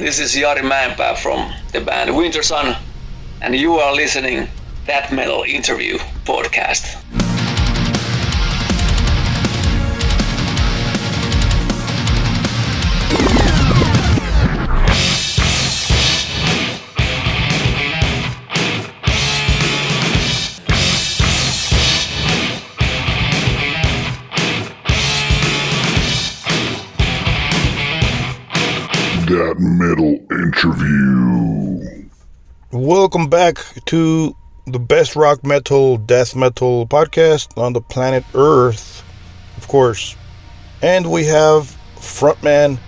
This is Jari Mäenpää from the band WINTERSUN, and you are listening That Metal Interview podcast. That Metal Interview. Welcome back to the best rock metal, death metal podcast on the planet Earth, of course. And we have frontman,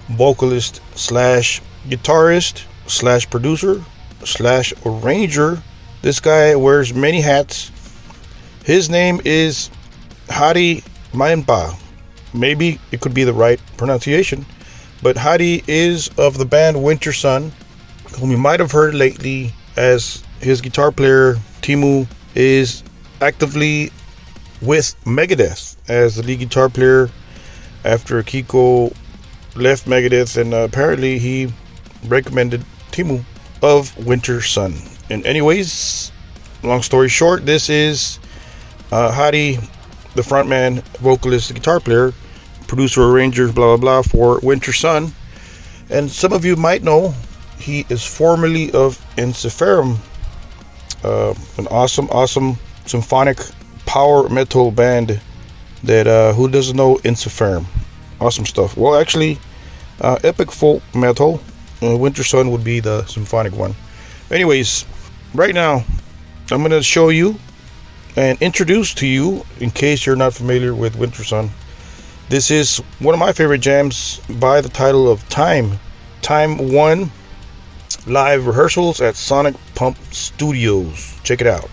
vocalist slash guitarist slash producer slash arranger. This guy wears many hats. His name is Jari Mäenpää. Maybe it could be the right pronunciation. But Jari is of the band WINTERSUN, whom you might have heard lately, as his guitar player Teemu is actively with Megadeth as the lead guitar player after Kiko left Megadeth, and apparently he recommended Teemu of WINTERSUN. And anyways, long story short, this is Jari, the frontman, vocalist, guitar player, producer, arranger, blah blah blah for WINTERSUN. And some of you might know he is formerly of Ensiferum, an awesome symphonic power metal band that who doesn't know Ensiferum? Awesome stuff. Well, actually, epic folk metal. WINTERSUN would be the symphonic one. Anyways, right now I'm gonna show you and introduce to you, in case you're not familiar with WINTERSUN. This is one of my favorite jams by the title of Time 1 live rehearsals at Sonic Pump Studios. Check it out.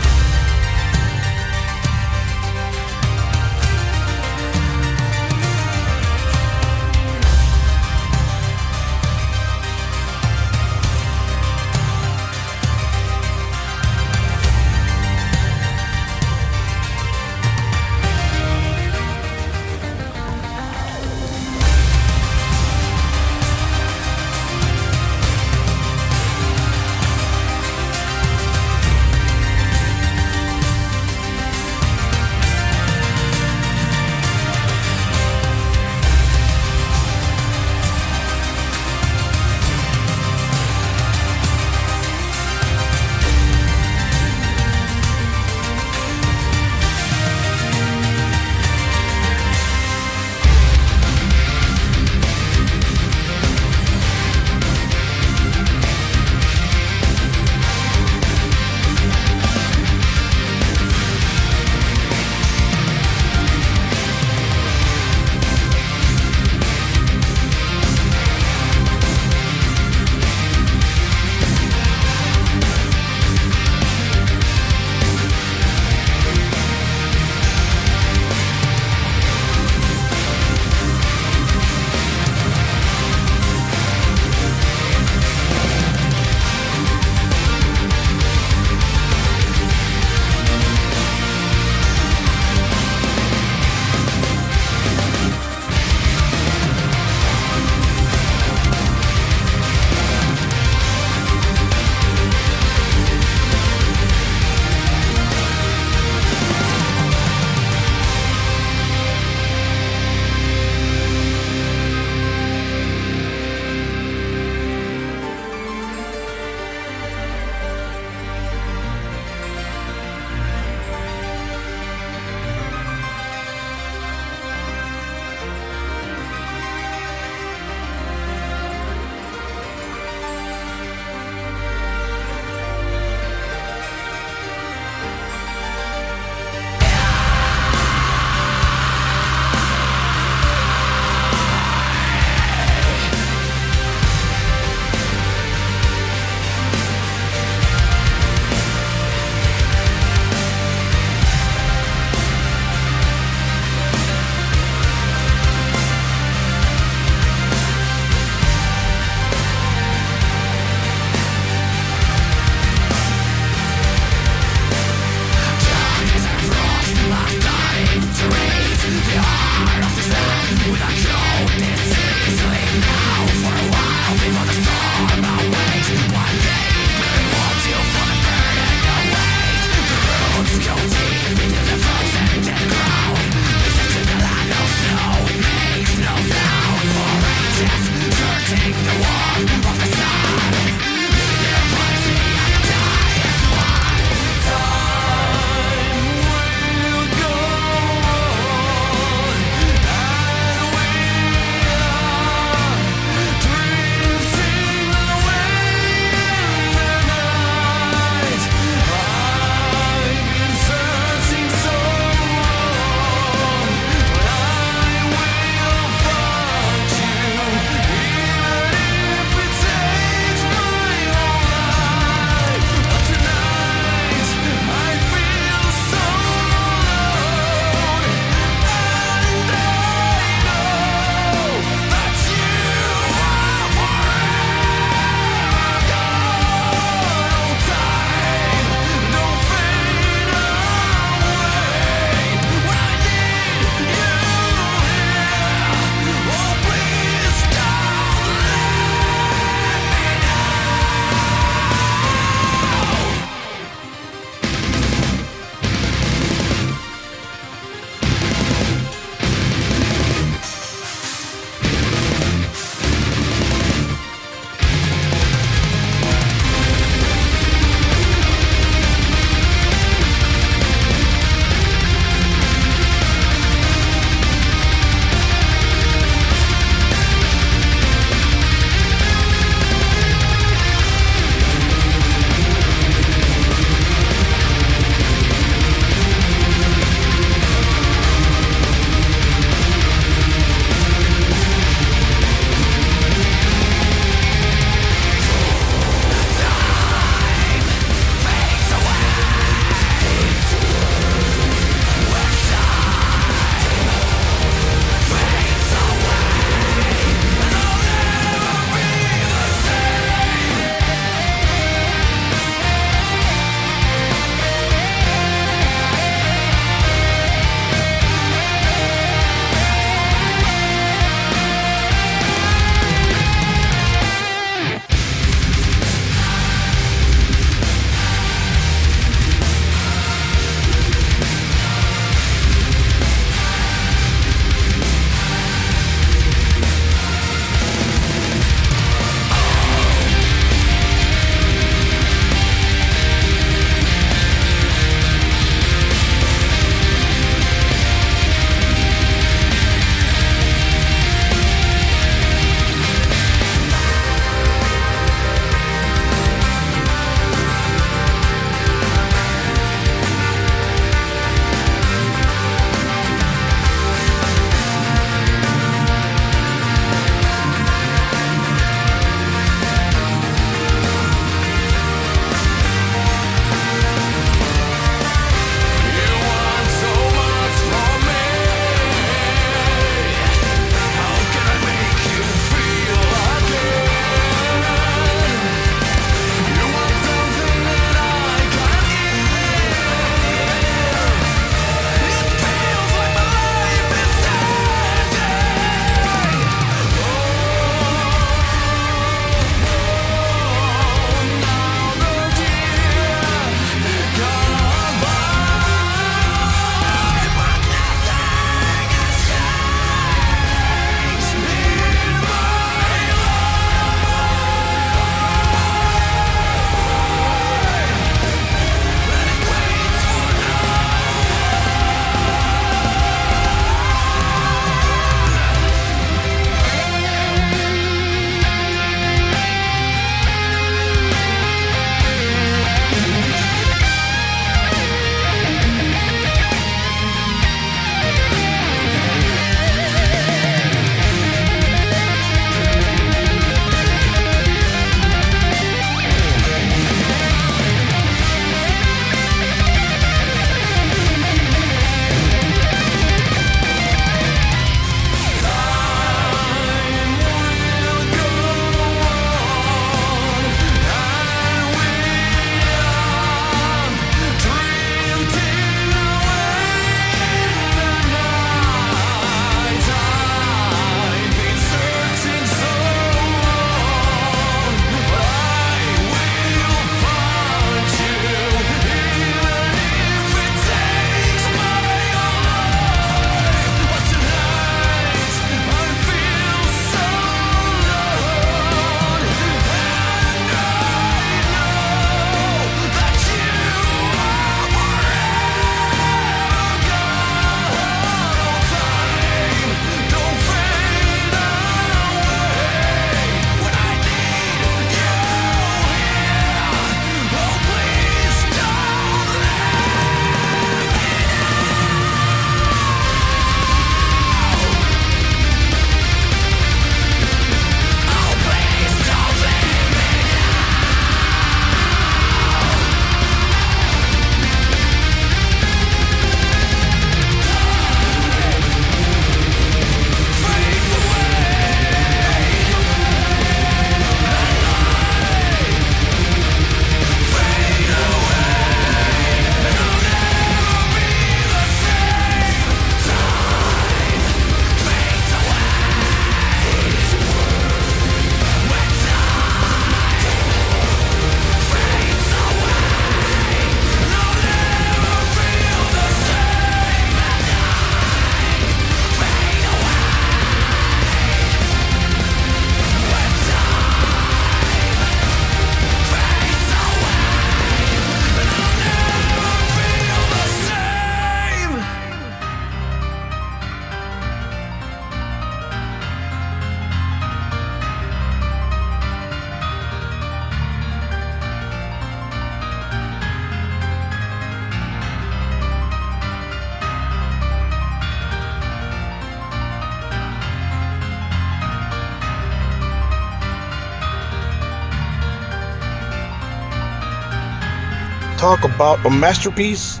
talk about a masterpiece,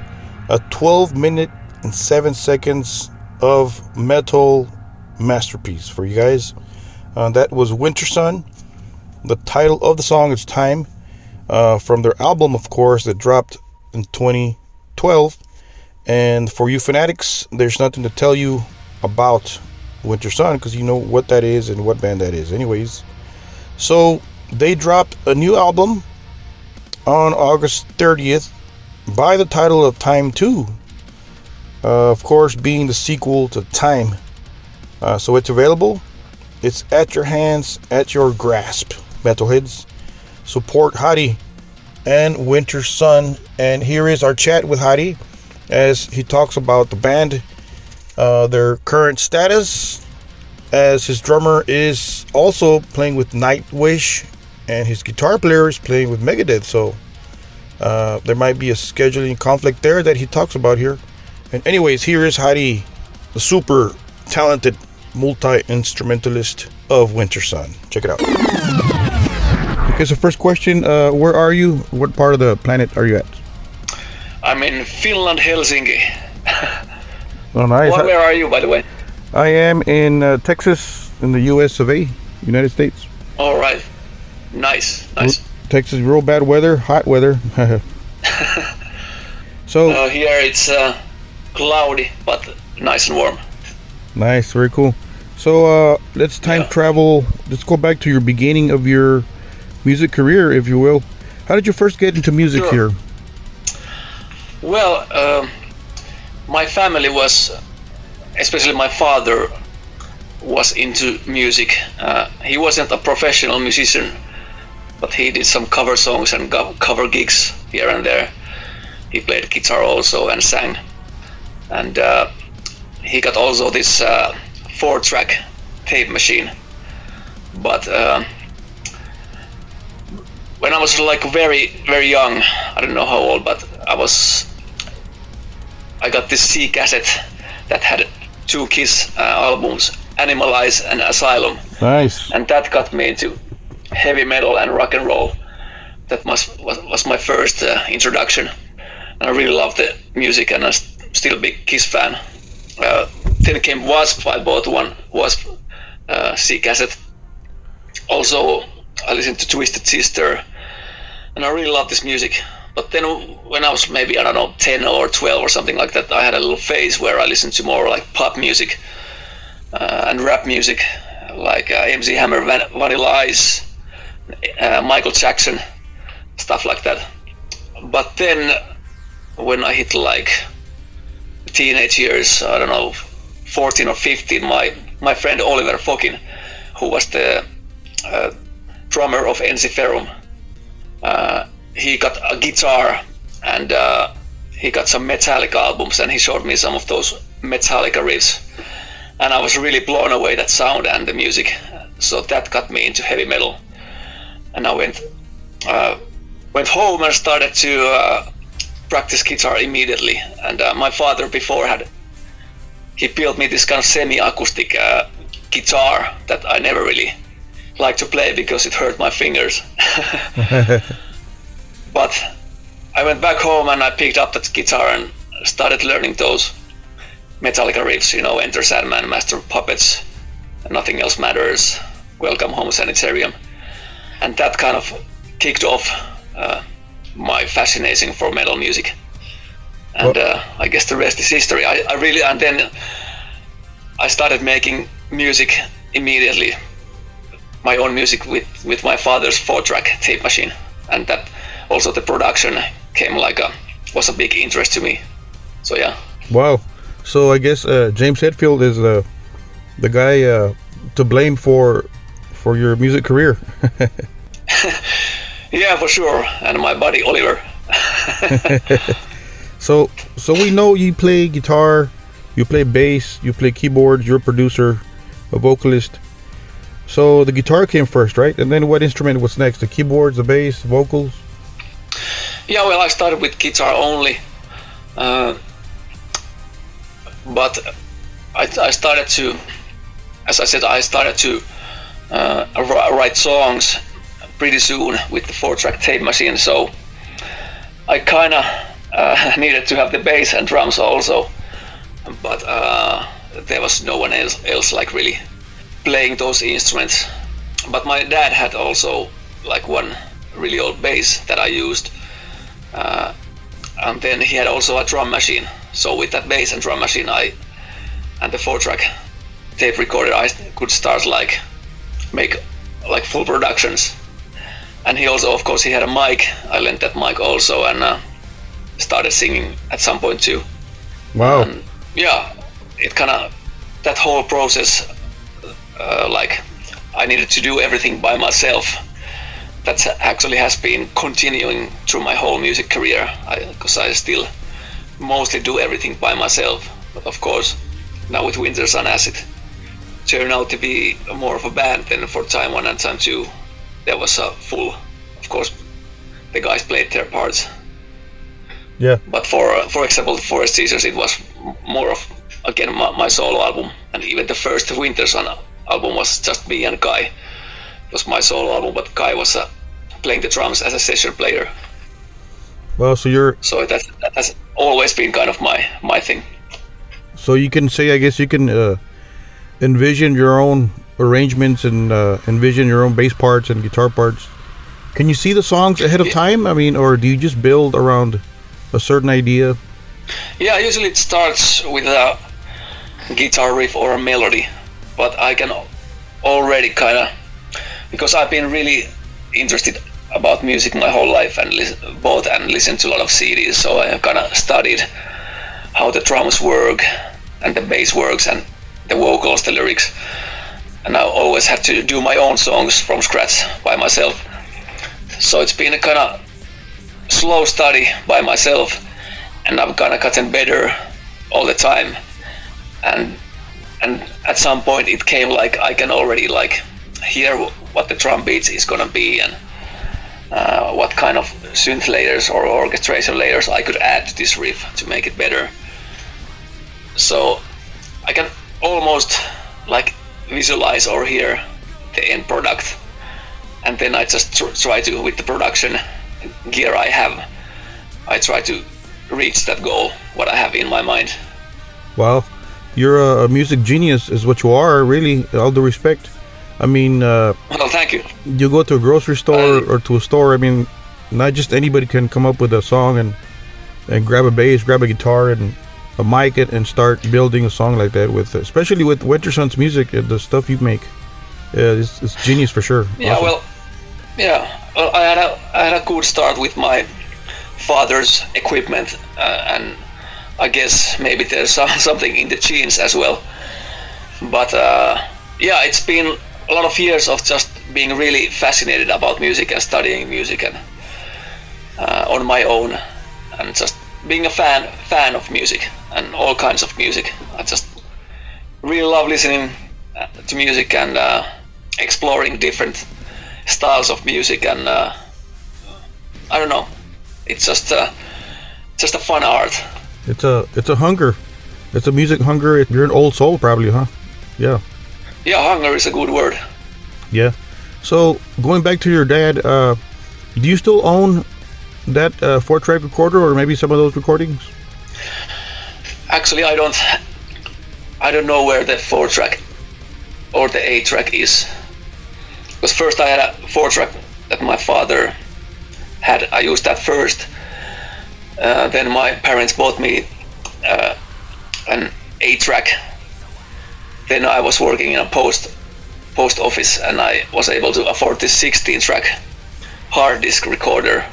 a 12 minute and 7 seconds of metal masterpiece for you guys. That was WINTERSUN. The title of the song is Time, from their album, of course, that dropped in 2012. And for you fanatics, there's nothing to tell you about WINTERSUN because you know what that is and what band that is anyways. So they dropped a new album on August 30th by the title of Time 2, of course being the sequel to Time. So it's available, it's at your hands, at your grasp, metalheads. Support Hadi and WINTERSUN. And here is our chat with Hadi as he talks about the band, their current status, as his drummer is also playing with Nightwish and his guitar player is playing with Megadeth. So there might be a scheduling conflict there that he talks about here. And anyways, here is Hadi, the super talented multi-instrumentalist of WINTERSUN. Check it out. Okay, so first question, where are you? What part of the planet are you at? I'm in Finland, Helsinki. Oh, nice. Where are you, by the way? I am in Texas, in the US of A, United States. All right. Nice. Texas, real bad weather, hot weather. So here it's cloudy, but nice and warm. Nice, very cool. So let's time travel. Let's go back to your beginning of your music career, if you will. How did you first get into music here? Well, my family was, especially my father, was into music. He wasn't a professional musician, but he did some cover songs and cover gigs here and there. He played guitar also and sang. And he got also this 4-track tape machine. But when I was like very, very young, I don't know how old, but I got this C cassette that had 2 Kiss albums, Animalize and Asylum. Nice. And that got me into heavy metal and rock and roll. That was my first introduction. And I really loved the music, and I'm still a big Kiss fan. Then came Wasp. I bought one Wasp C cassette. Also, I listened to Twisted Sister, and I really love this music. But then when I was maybe, I don't know, 10 or 12 or something like that, I had a little phase where I listened to more like pop music and rap music, like MC Hammer, Vanilla Ice, Michael Jackson, stuff like that. But then when I hit like teenage years, I don't know, 14 or 15, my friend Oliver Fokin, who was the drummer of Ensiferum, he got a guitar and he got some Metallica albums, and he showed me some of those Metallica riffs, and I was really blown away that sound and the music. So that got me into heavy metal, and I went home and started to practice guitar immediately. And my father before he built me this kind of semi-acoustic guitar that I never really liked to play because it hurt my fingers. But I went back home and I picked up that guitar and started learning those Metallica riffs, you know, Enter Sandman, Master of Puppets, Nothing Else Matters, Welcome Home Sanitarium. And that kind of kicked off my fascination for metal music. And I guess the rest is history. And then I started making music immediately, my own music with my father's 4-track tape machine. And that also the production came was a big interest to me. So yeah. Wow. So I guess James Hetfield is the guy to blame for your music career. Yeah, for sure. And my buddy Oliver. So we know you play guitar, you play bass, you play keyboards, you're a producer, a vocalist. So the guitar came first, right? And then what instrument was next? The keyboards, the bass, vocals? Yeah, well, I started with guitar only. But I started to, as I said, write songs pretty soon with the 4-track tape machine. So I kind of needed to have the bass and drums also, but there was no one else like really playing those instruments. But my dad had also like one really old bass that I used, and then he had also a drum machine. So with that bass and drum machine, and the 4-track tape recorder, I could start like make like full productions. And he also, of course, he had a mic. I lent that mic also, and started singing at some point too. Wow. And yeah, it kind of, that whole process, like I needed to do everything by myself. That actually has been continuing through my whole music career, because I still mostly do everything by myself. But of course, now with WINTERSUN, as it turned out to be more of a band than for time 1 and time 2, there was a full, of course, the guys played their parts. Yeah. But for example, Forest Seasons, it was more of, again, my solo album. And even the first WINTERSUN album was just me and Kai. It was my solo album, but Kai was playing the drums as a session player. Well, so that has always been kind of my thing. So you can say, I guess you can envision your own arrangements and envision your own bass parts and guitar parts. Can you see the songs ahead of time? I mean, or do you just build around a certain idea? Yeah, usually it starts with a guitar riff or a melody, but I can already kind of, because I've been really interested about music my whole life and listened to a lot of CDs, so I kind of studied how the drums work and the bass works and the vocals, the lyrics, and I always had to do my own songs from scratch by myself. So it's been a kind of slow study by myself, and I've kind of gotten better all the time, and at some point it came like I can already like hear what the drum beats is gonna be, and what kind of synth layers or orchestration layers I could add to this riff to make it better. So I can almost like visualize or hear the end product, and then I just try to, with the production gear I have, I try to reach that goal, what I have in my mind. Well, you're a music genius is what you are, really, all due respect. I mean, well, thank you. You go to a grocery store or to a store, I mean, not just anybody can come up with a song and grab a bass, grab a guitar and a mic and start building a song like that, with, especially with WINTERSUN's music, the stuff you make. It's genius for sure. Yeah, awesome. Well, I had a good start with my father's equipment, and I guess maybe there's something in the genes as well. But yeah, it's been a lot of years of just being really fascinated about music and studying music and on my own, and just being a fan of music and all kinds of music. I just really love listening to music and exploring different styles of music, and I don't know, it's just a fun art. It's a hunger. It's a music hunger. You're an old soul probably, huh? Yeah. Yeah, hunger is a good word. Yeah. So going back to your dad, do you still own that 4-track recorder, or maybe some of those recordings? Actually, I don't know where the 4-track or the 8-track is. Because first I had a 4-track that my father had. I used that first. Then my parents bought me an 8-track. Then I was working in a post office, and I was able to afford this 16-track hard disk recorder.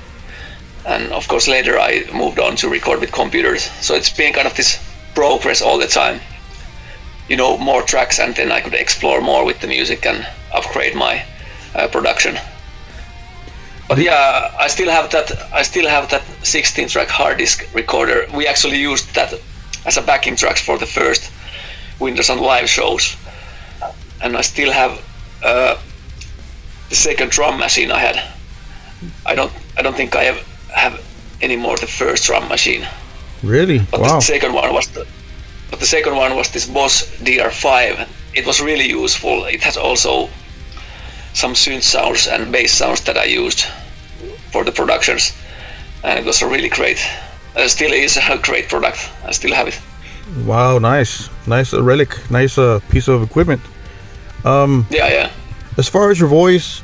And of course later I moved on to record with computers. So it's been kind of this progress all the time. You know, more tracks, and then I could explore more with the music and upgrade my production. But yeah, I still have that 16-track hard disk recorder. We actually used that as a backing tracks for the first WINTERSUN live shows, and I still have the second drum machine I had. I don't think I have anymore the first drum machine. Really? But wow. The second one was this Boss DR5. It was really useful. It has also some synth sounds and bass sounds that I used for the productions. and it was a really great, still is a great product. I still have it. Wow, nice relic, nice piece of equipment. Yeah. As far as your voice,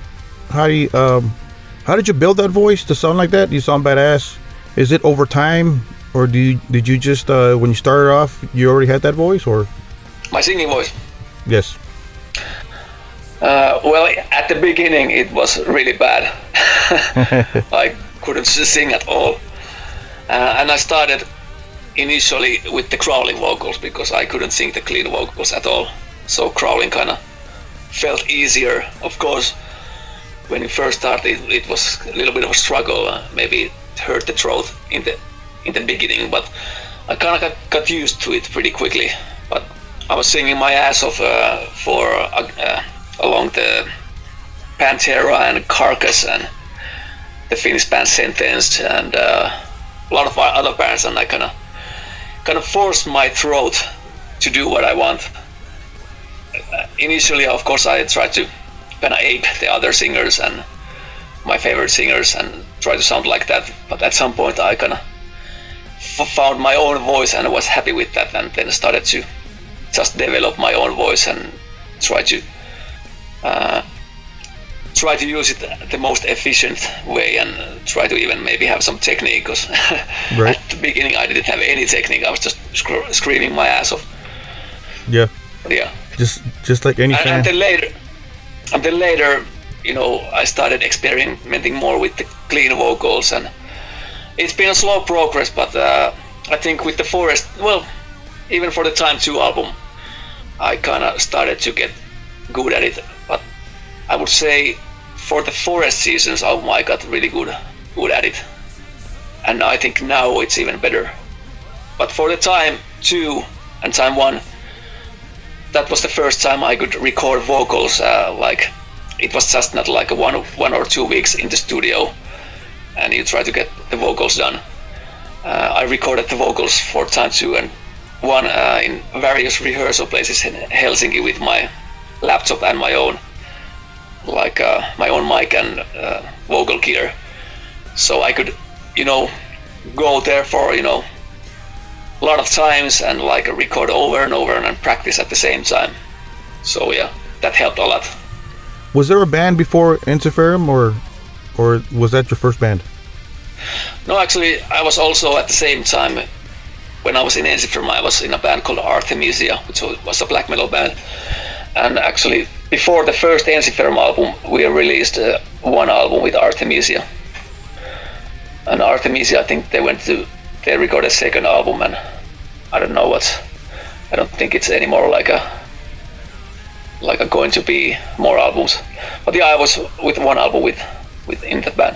how did you build that voice to sound like that? You sound badass. Is it over time, or did you just when you started off you already had that voice, or? My singing voice. Yes. Well, at the beginning it was really bad. I couldn't sing at all, and I started initially with the growling vocals because I couldn't sing the clean vocals at all. So growling kind of felt easier. Of course, when you first started, it was a little bit of a struggle. Maybe it hurt the throat in the beginning, but I kind of got used to it pretty quickly. But I was singing my ass off along the Pantera and Carcass and the Finnish band Sentence and a lot of other bands, and I kind of forced my throat to do what I want. Initially, of course, I tried to kind of ape the other singers and my favorite singers and try to sound like that, but at some point I kind of found my own voice and I was happy with that, and then started to just develop my own voice and try to use it the most efficient way, and try to even maybe have some technique, because right. At the beginning I didn't have any technique. I was just screaming my ass off. Yeah. But yeah. Just like any fan. And then later, you know, I started experimenting more with the clean vocals, and it's been a slow progress, but I think with the Forest, well, even for the Time 2 album, I kind of started to get good at it. But I would say for the Forest Seasons album, I got really good at it, and I think now it's even better. But for the Time 2 and Time 1, that was the first time I could record vocals. Like, it was just not like a one or 2 weeks in the studio and you try to get the vocals done. I recorded the vocals for Time 2 and 1 in various rehearsal places in Helsinki with my laptop and my own mic and vocal gear. So I could, you know, go there for, you know, a lot of times and like record over and over and practice at the same time. So yeah, that helped a lot. Was there a band before Ensiferum, or was that your first band? No, actually, I was also at the same time when I was in Ensiferum, I was in a band called Artemisia, which was a black metal band. And actually, before the first Ensiferum album, we released one album with Artemisia. And Artemisia, I think they recorded a second album, and I don't think it's anymore like a going to be more albums. But yeah, I was with one album with in that band,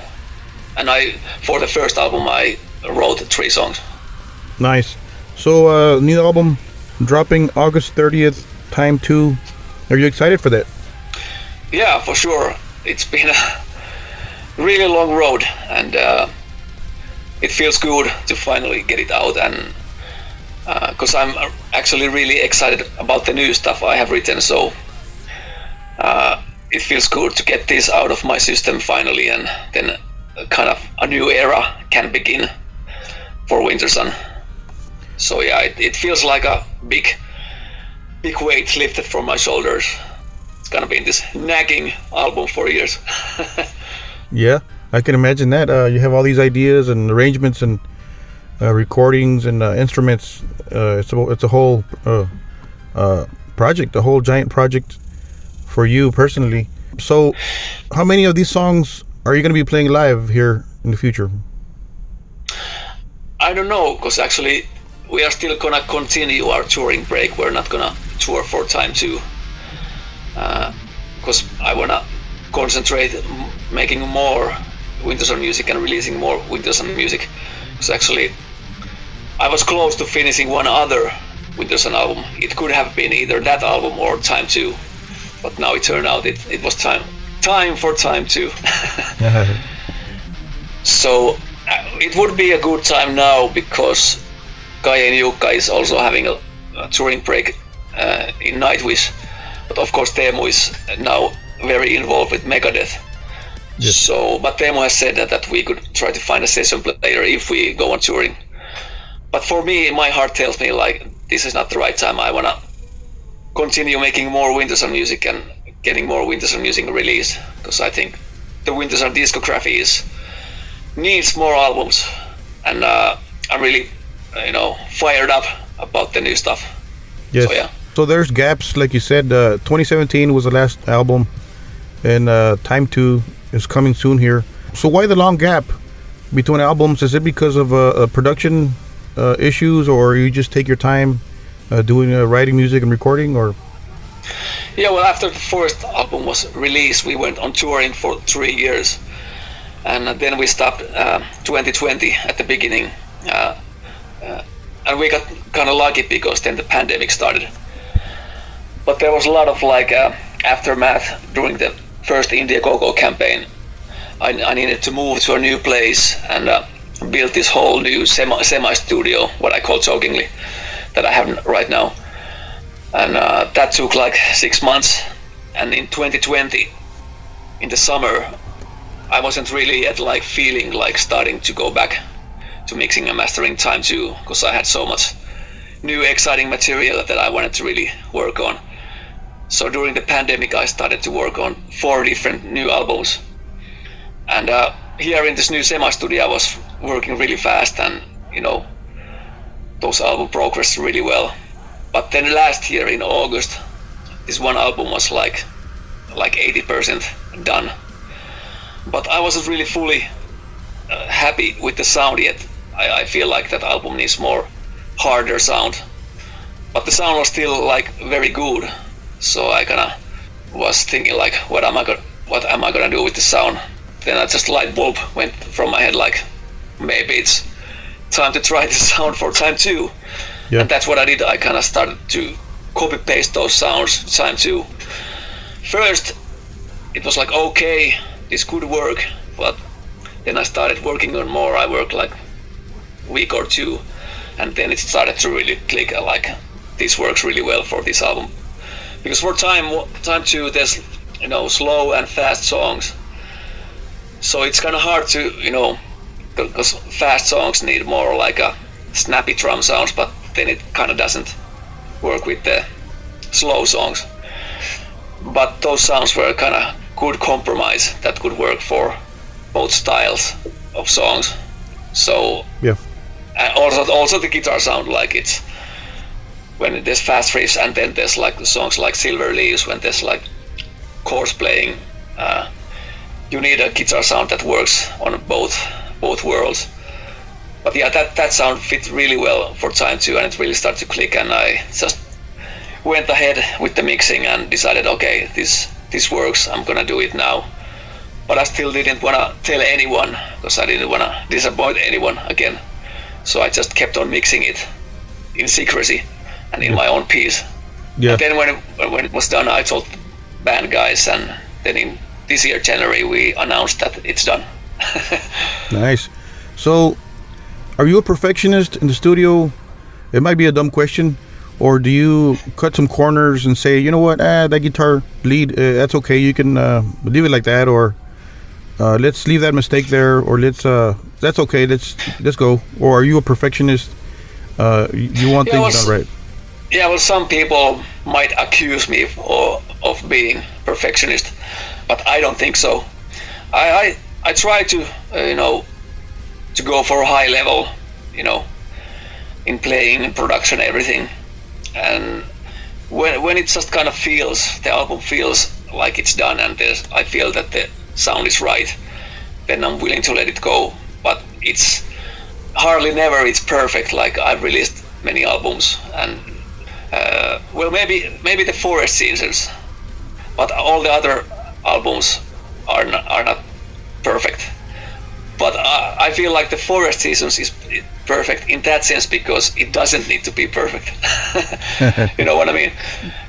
and for the first album I wrote 3 songs. Nice. So new album dropping August 30th, Time 2. Are you excited for that? Yeah, for sure. It's been a really long road, and it feels good to finally get it out, and because I'm actually really excited about the new stuff I have written, so it feels good to get this out of my system finally, and then kind of a new era can begin for WINTERSUN. So yeah, it feels like a big weight lifted from my shoulders. It's gonna be in this nagging album for years. Yeah, I can imagine that. You have all these ideas and arrangements and recordings and instruments. It's a whole project, a whole giant project for you personally. So how many of these songs are you going to be playing live here in the future? I don't know, because actually we are still going to continue our touring break. We're not going to tour for Time 2, because I want to concentrate making more WINTERSUN music and releasing more WINTERSUN music. Because actually I was close to finishing one other WINTERSUN album. It could have been either that album or Time 2, but now it turned out it was time for Time 2. So it would be a good time now, because Kai and Jukka is also having a touring break in Nightwish, but of course Teemu is now very involved with Megadeth, Yes. So, but Teemu has said that we could try to find a session player if we go on touring. But for me, my heart tells me like this is not the right time. I wanna continue making more WINTERSUN music and getting more WINTERSUN music released, because I think the WINTERSUN discography needs more albums, and I'm really fired up about the new stuff. Yes. So yeah. So there's gaps, like you said. 2017 was the last album, and Time 2 is coming soon here. So why the long gap between albums? Is it because of production issues, or you just take your time doing writing music and recording, or? Yeah, well, after the first album was released, we went on touring for 3 years, and then we stopped 2020 at the beginning, and we got kind of lucky because then the pandemic started. But there was a lot of aftermath during the first Indiegogo campaign. I needed to move to a new place and build this whole new semi studio, what I call jokingly, that I have right now. And that took like 6 months. And in 2020, in the summer, I wasn't really yet feeling like starting to go back to mixing and mastering Time 2, because I had so much new exciting material that I wanted to really work on. So during the pandemic, I started to work on 4 different new albums. And here in this new semi studio, I was working really fast, and those albums progressed really well. But then last year in August, this one album was like 80% done. But I wasn't really fully happy with the sound yet. I feel like that album needs more harder sound. But the sound was still very good. So I kinda was thinking what am I gonna do with the sound? Then I just light bulb went from my head maybe it's time to try the sound for Time 2. Yeah. And that's what I did. I kind of started to copy paste those sounds Time 2. First it was okay, this could work, but then I started working on more. I worked a week or 2, and then it started to really click this works really well for this album. Because for Time 2 there's slow and fast songs, so it's kind of hard to because fast songs need more a snappy drum sounds, but then it kind of doesn't work with the slow songs. But those sounds were kind of good compromise that could work for both styles of songs. So yeah. And also the guitar sound, it's when there's fast riffs, and then there's the songs like Silver Leaves, when there's chords playing, you need a guitar sound that works on both worlds. But yeah, that sound fit really well for Time 2, and it really started to click, and I just went ahead with the mixing and decided, okay, this works, I'm gonna do it now. But I still didn't wanna tell anyone, because I didn't wanna disappoint anyone again. So I just kept on mixing it in secrecy and in my own piece. Yeah. And then when it was done, I told band guys, and then in this year January we announced that it's done. Nice. So, are you a perfectionist in the studio? It might be a dumb question, or do you cut some corners and say, you know what, that guitar lead, that's okay, you can leave it like that, or let's leave that mistake there, or that's okay, let's go? Or are you a perfectionist? You want things done right? Yeah, well, some people might accuse me of being perfectionist, but I don't think so. I try to to go for a high level, in playing, in production, everything. And when it just kind of the album feels like it's done, and I feel that the sound is right, then I'm willing to let it go. But it's hardly never it's perfect. I've released many albums, and well, maybe the Forest Seasons, but all the other albums are not perfect. But I feel like the Forest Seasons is perfect in that sense because it doesn't need to be perfect. You know what I mean?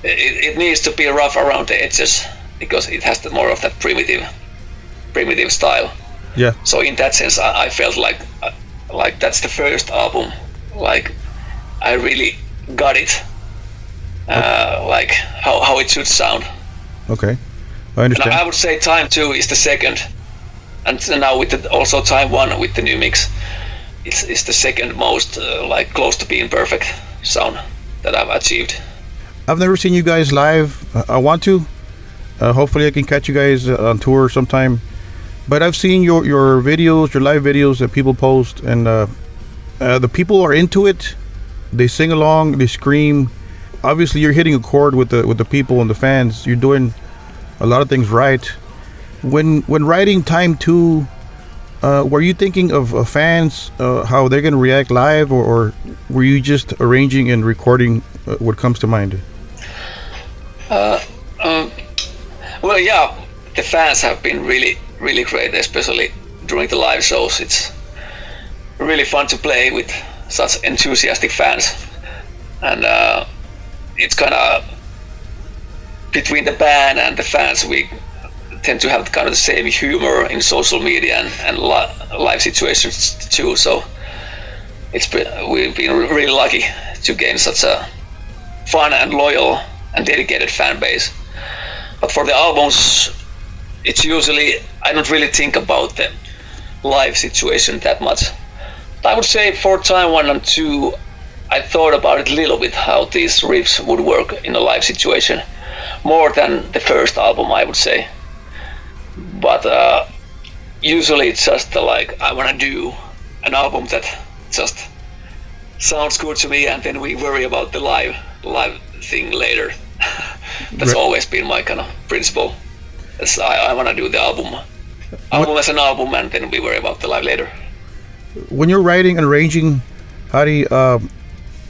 It needs to be rough around the edges because it has more of that primitive style. Yeah. So in that sense, I felt like that's the first album. I really got it. How it should sound. Okay, I understand. And I would say Time 2 is the second, And now with also time one with the new mix, it's the second most like close to being perfect sound that I've achieved. I've never seen you guys live. I want to. Hopefully I can catch you guys on tour sometime. But I've seen your videos, your live videos that people post, and the people are into it. They sing along, they scream. Obviously you're hitting a chord with the people and the fans. You're doing a lot of things right. When writing Time 2, were you thinking of fans, how they're going to react live, or were you just arranging and recording what comes to mind? Well, yeah, the fans have been really, really great, especially during the live shows. It's really fun to play with such enthusiastic fans, and it's kind of between the band and the fans, we tend to have kind of the same humor in social media and live situations too. So we've been really lucky to gain such a fun and loyal and dedicated fan base. But for the albums, it's usually, I don't really think about the live situation that much. But I would say for Time 1 and 2, I thought about it a little bit, how these riffs would work in a live situation, more than the first album, I would say. But usually it's just like, I want to do an album that just sounds good to me, and then we worry about the live thing later. That's always been my kind of principle. I want to do the album as an album, and then we worry about the live later. When you're writing and arranging, Jari,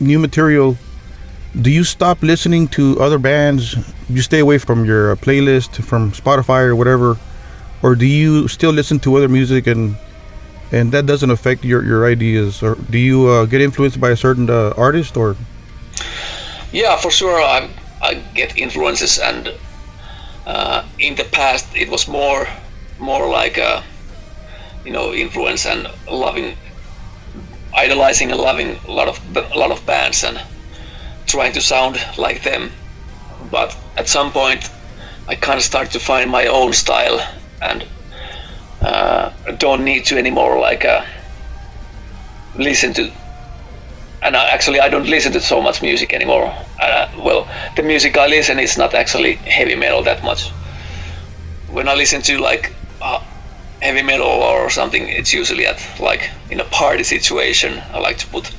new material, do you stop listening to other bands? Do you stay away from your playlist, from Spotify or whatever? Or do you still listen to other music and that doesn't affect your ideas? Or do you get influenced by a certain artist? Or? Yeah, for sure. I get influences, and in the past it was more like influence and idolizing and loving a lot of bands and trying to sound like them. But at some point I kind of started to find my own style, and don't need to anymore listen to. And I don't listen to so much music anymore. Well, the music I listen is not actually heavy metal that much. When I listen to heavy metal or something, it's usually in a party situation. I like to put.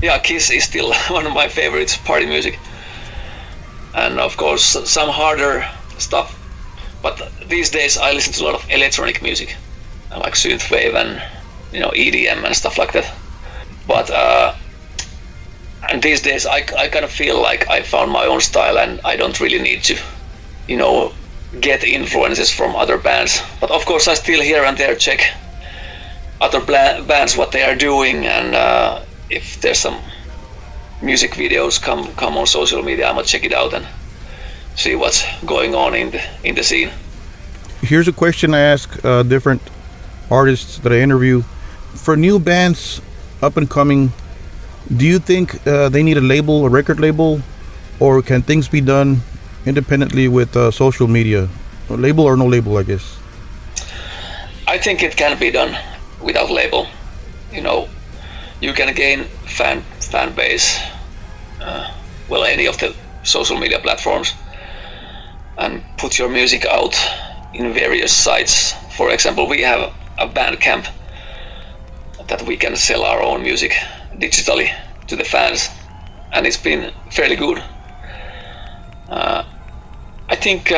Yeah, Kiss is still one of my favorites, party music. And of course some harder stuff. But these days I listen to a lot of electronic music, like synthwave and EDM and stuff like that. But and these days I kind of feel like I found my own style, and I don't really need to get influences from other bands. But of course I still here and there check other bands, what they are doing, and if there's some music videos come on social media, I might check it out and see what's going on in the scene. Here's a question I ask different artists that I interview. For new bands up and coming, do you think they need a label, a record label, or can things be done independently with social media? A label or no label, I guess? I think it can be done without label. You can gain fan base, any of the social media platforms, and put your music out in various sites. For example, we have a Bandcamp that we can sell our own music digitally to the fans, and it's been fairly good. I think,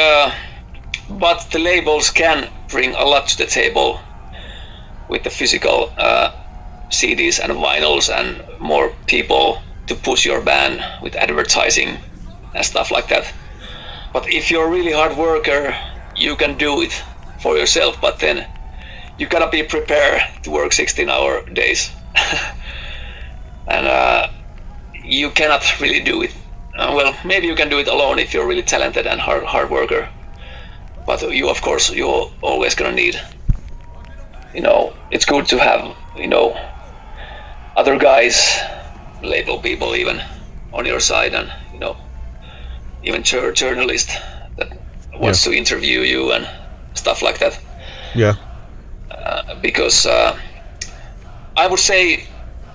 but the labels can bring a lot to the table with the physical CDs and vinyls, and more people to push your band with advertising and stuff like that. But if you're a really hard worker, you can do it for yourself, but then you gotta be prepared to work 16-hour days. And you cannot really do it. Maybe you can do it alone if you're really talented and hard worker. But you're always gonna need, it's good to have, other guys, label people even on your side, and, even journalist that wants to interview you and stuff like that. Yeah. because I would say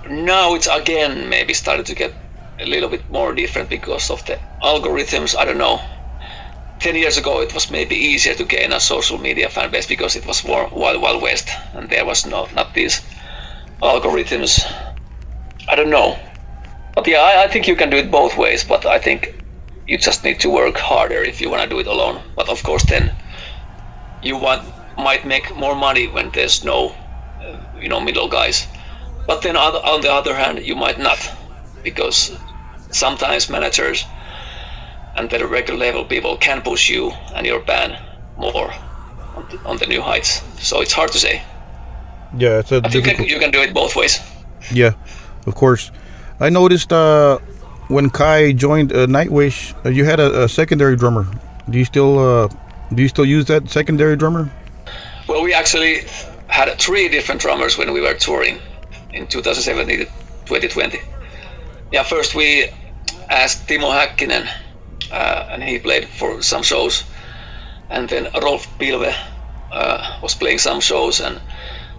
now it's again maybe started to get a little bit more different because of the algorithms. I don't know. 10 years ago it was maybe easier to gain a social media fan base because it was more wild west and there was not these algorithms. I don't know. But yeah, I think you can do it both ways, but I think you just need to work harder if you want to do it alone. But of course then you might make more money when there's no middle guys. But then on the other hand you might not, because sometimes managers and the regular level people can push you and your band more on the new heights. So it's hard to say. Yeah, it's a I think you can do it both ways. Yeah, of course. I noticed when Kai joined Nightwish, you had a secondary drummer. Do you still use that secondary drummer? Well, we actually had 3 different drummers when we were touring in 2017 to 2020. Yeah, first we asked Timo Häkkinen, and he played for some shows, and then Rolf Pilve was playing some shows, and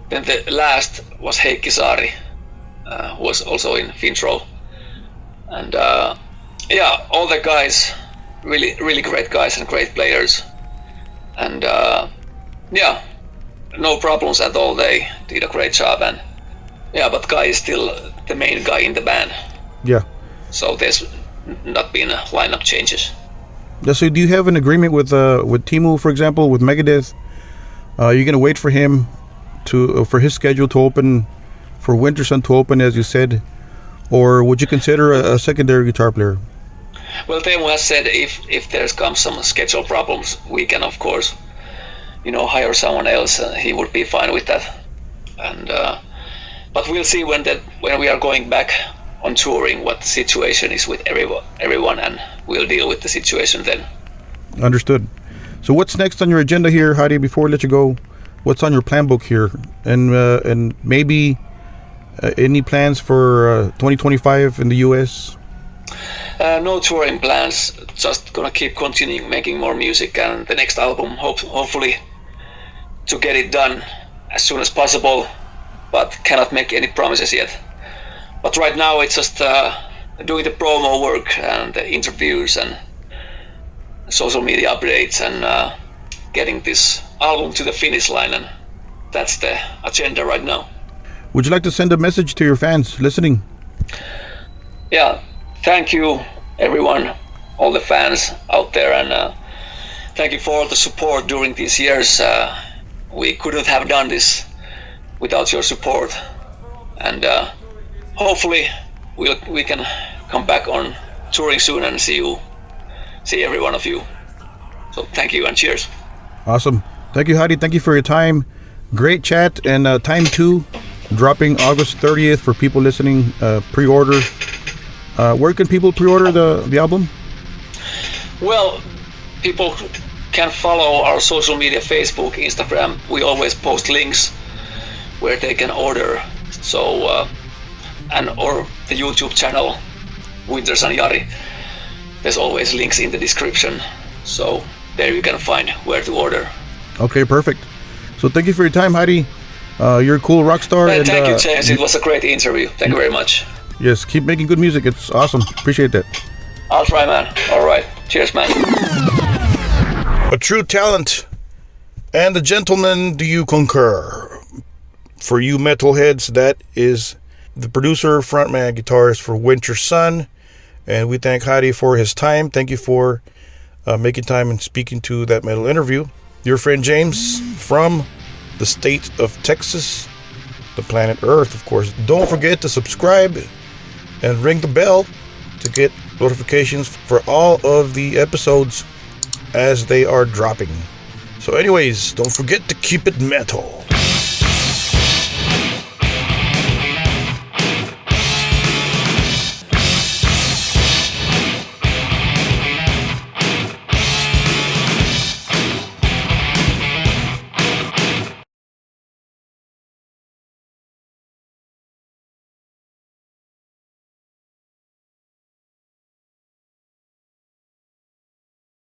then the last was Heikki Saari, who was also in Fintroll. And yeah, all the guys, really great guys and great players, and yeah, no problems at all. They did a great job, and yeah, but Kai is still the main guy in the band. Yeah. So there's not been lineup changes. Yeah, so do you have an agreement with Timo, for example, with Megadeth? You're gonna wait for him for his schedule to open, for WINTERSUN to open, as you said, or would you consider a secondary guitar player? Well, Teemu has said if there's come some schedule problems, we can of course, hire someone else. He would be fine with that. And but we'll see when we are going back on touring what the situation is with everyone, and we'll deal with the situation then. Understood. So what's next on your agenda here, Heidi? Before we let you go, what's on your plan book here, and maybe any plans for 2025 in the US? No touring plans. Just gonna keep continuing making more music, and the next album hopefully to get it done as soon as possible, but cannot make any promises yet. But right now it's just doing the promo work and the interviews and social media updates and getting this album to the finish line, and that's the agenda right now. Would you like to send a message to your fans listening? Yeah, thank you everyone, all the fans out there, and thank you for all the support during these years. We couldn't have done this without your support, and hopefully we can come back on touring soon and see every one of you. So thank you and cheers. Awesome. Thank you, Heidi. Thank you for your time. Great chat. And Time 2 dropping August 30th for people listening. Pre-order. Where can people pre-order the album? Well, people can follow our social media, Facebook, Instagram. We always post links where they can order. So or the YouTube channel, WINTERSUN Jari. There's always links in the description. So there you can find where to order. Okay, perfect. So thank you for your time, Heidi. You're a cool rock star. Thank you, James. It was a great interview. Thank you very much. Yes, keep making good music. It's awesome. Appreciate that. I'll try, man. All right. Cheers, man. A true talent. And the gentleman, do you concur? For you metalheads, that is the producer, frontman, guitarist for WINTERSUN. And we thank Heidi for his time. Thank you for making time and speaking to that metal interview. Your friend James from the state of Texas, the planet Earth, of course. Don't forget to subscribe and ring the bell to get notifications for all of the episodes as they are dropping. So anyways, don't forget to keep it metal.